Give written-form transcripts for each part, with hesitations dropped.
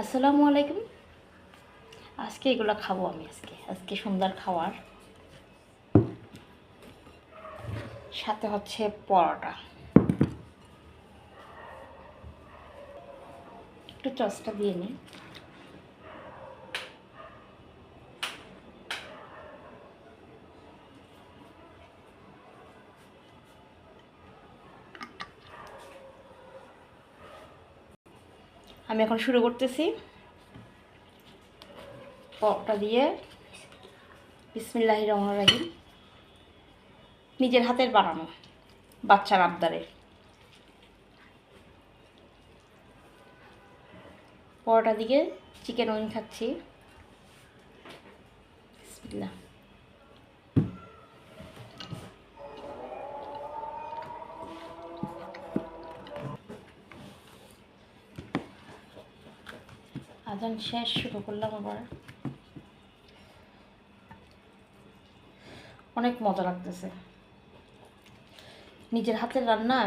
আসসালামু আলাইকুম। আজকে এগুলো খাবো আমি। আজকে সন্ধ্যার খাওয়ার সাথে হচ্ছে পরোটা। একটু চসটা দিয়ে নিই। আমি এখন শুরু করতেছি পরোটা দিয়ে। বিসমিল্লাহির রহমানির রহিম। নিজের হাতের বানানো, বাচ্চার আবদারে পরোটা দিকে চিকেন উইং খাচ্ছি। বিসমিল্লাহ। আজান শেষ, শুরু করলাম আবার। অনেক মজা লাগতেছে। নিজের হাতের রান্না,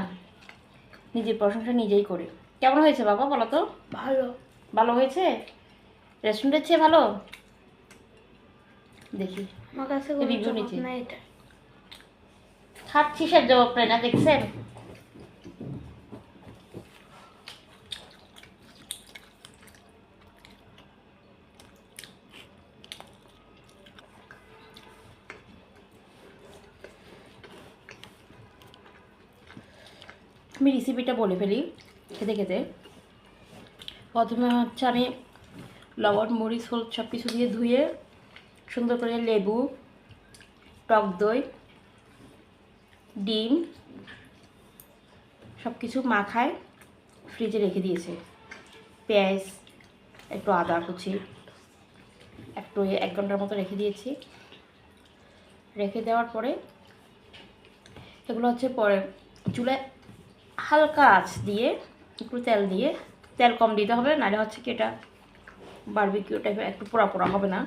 নিজের প্রশংসা নিজেই করি। কেমন হয়েছে বাবা বলো তো? ভালো। ভালো হয়েছে? রেস্টুরেন্টের চেয়ে ভালো? দেখি আমার কাছে কোনো রিভিউ জবাব নিচ্ছি। নাই এটা। খাচ্ছি সে জবাব পাই না, দেখছেন? আমি রেসিপিটা বলে ফেলি খেতে খেতে। প্রথমে হচ্ছে আমি লবণ, মরিচ, হলুদ সব কিছু দিয়ে ধুয়ে সুন্দর করে লেবু, টক দই, ডিম সব কিছু মাখায় ফ্রিজে রেখে দিয়েছে। পেঁয়াজ, একটু আদা কুচি, একটু 1 ঘন্টার মতো রেখে দিয়েছি। রেখে দেওয়ার পরে এগুলো হচ্ছে পরে চুলায় হালকা আঁচ দিয়ে একটু তেল দিয়ে, তেল কম দিতে হবে, নাহলে হচ্ছে কি এটা বারবিকিউ টাইপের একটু পোড়া পোড়া হবে না।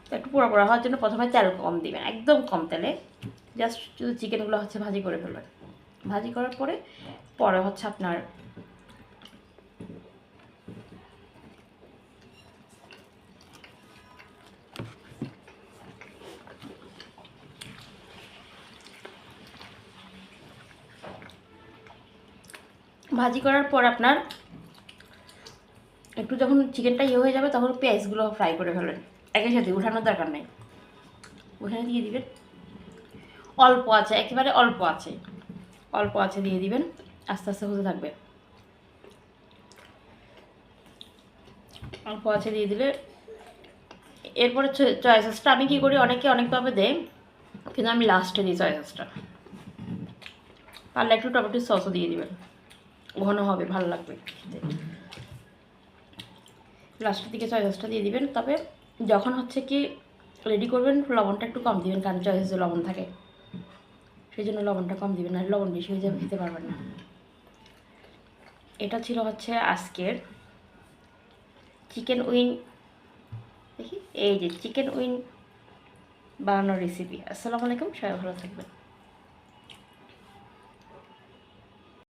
তো একটু পোড়া পোড়া হওয়ার জন্য প্রথমে তেল কম দিবেন, একদম কম তেলে। জাস্ট শুধু চিকেনগুলো হচ্ছে ভাজি করে ফেলবেন। ভাজি করার পরে পরে হচ্ছে আপনার ভাজি করার পর আপনার একটু যখন চিকেনটা ইয়ে হয়ে যাবে তখন পেঁয়াজগুলো ফ্রাই করে ফেলবেন। একের সাথে উঠানোর দরকার নেই, উঠানে দিয়ে দিবেন। অল্প আছে, একেবারে অল্প আছে, অল্প আছে দিয়ে দিবেন। আস্তে আস্তে হতে থাকবে। অল্প আছে দিয়ে দিলে এরপরে চয়া সসটা আমি কী করি, অনেকে অনেকভাবে দেয়, কিন্তু আমি লাস্টে দিই চয়া সসটা। পারলে একটু টমেটো সসও দিয়ে দিবেন, ঘন হবে, ভালো লাগবে খেতে। লাস্টের দিকে চয়া সসটা দিয়ে দিবেন। তবে যখন হচ্ছে কি রেডি করবেন লবণটা একটু কম দিবেন, কারণ চয়া সসে লবণ থাকে, সেই জন্য লবণটা কম দিবেন, আর লবণ বেশি হয়ে যাবে, খেতে পারবেন না। এটা ছিল হচ্ছে আজকের চিকেন উইং। দেখি এই যে চিকেন উইং বানানোর রেসিপি। আসসালামু আলাইকুম, সবাই ভালো থাকবেন।